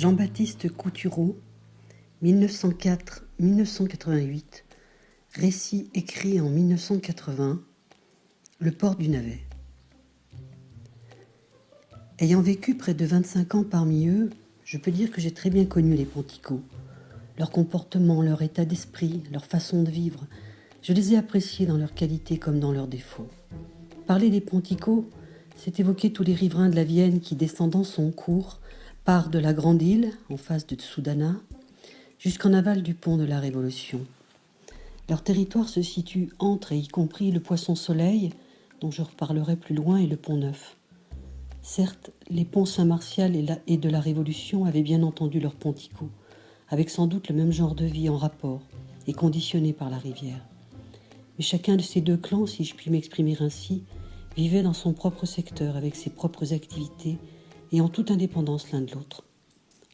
Jean-Baptiste Coutureau, 1904-1988, récit écrit en 1980, Le port du Navet. Ayant vécu près de 25 ans parmi eux, je peux dire que j'ai très bien connu les Ponticaux. Leur comportement, leur état d'esprit, leur façon de vivre, je les ai appréciés dans leurs qualités comme dans leurs défauts. Parler des Ponticaux, c'est évoquer tous les riverains de la Vienne qui, descendant son cours, part de la Grande Île, en face de Tsudana, jusqu'en aval du pont de la Révolution. Leur territoire se situe entre et y compris le Poisson-Soleil, dont je reparlerai plus loin, et le Pont-Neuf. Certes, les ponts Saint-Martial et de la Révolution avaient bien entendu leurs Ponticaux, avec sans doute le même genre de vie en rapport et conditionné par la rivière. Mais chacun de ces deux clans, si je puis m'exprimer ainsi, vivait dans son propre secteur avec ses propres activités et en toute indépendance l'un de l'autre.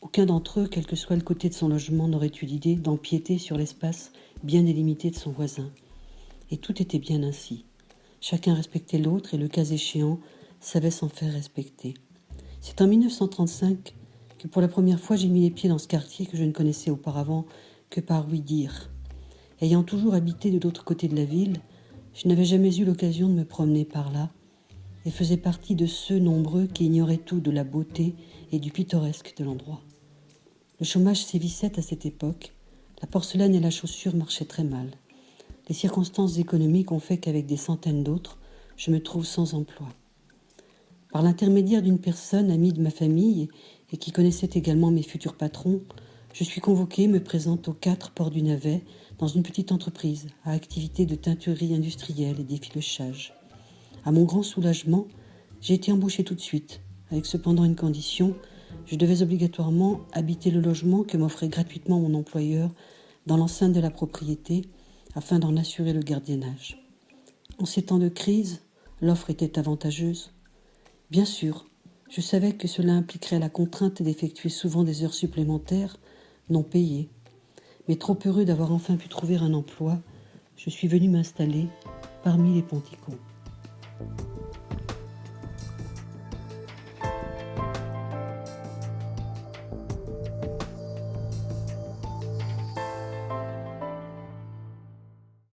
Aucun d'entre eux, quel que soit le côté de son logement, n'aurait eu l'idée d'empiéter sur l'espace bien délimité de son voisin. Et tout était bien ainsi. Chacun respectait l'autre et, le cas échéant, savait s'en faire respecter. C'est en 1935 que pour la première fois j'ai mis les pieds dans ce quartier que je ne connaissais auparavant que par ouï-dire. Ayant toujours habité de l'autre côté de la ville, je n'avais jamais eu l'occasion de me promener par là et faisais partie de ceux nombreux qui ignoraient tout de la beauté et du pittoresque de l'endroit. Le chômage sévissait à cette époque, la porcelaine et la chaussure marchaient très mal. Les circonstances économiques ont fait qu'avec des centaines d'autres, je me trouve sans emploi. Par l'intermédiaire d'une personne amie de ma famille et qui connaissait également mes futurs patrons, je suis convoquée, me présente au 4 port du Navet, dans une petite entreprise à activité de teinturerie industrielle et d'effilochage. À mon grand soulagement, j'ai été embauchée tout de suite, avec cependant une condition: je devais obligatoirement habiter le logement que m'offrait gratuitement mon employeur dans l'enceinte de la propriété, afin d'en assurer le gardiennage. En ces temps de crise, l'offre était avantageuse. Bien sûr, je savais que cela impliquerait la contrainte d'effectuer souvent des heures supplémentaires non payées. Mais trop heureux d'avoir enfin pu trouver un emploi, je suis venu m'installer parmi les Ponticaux.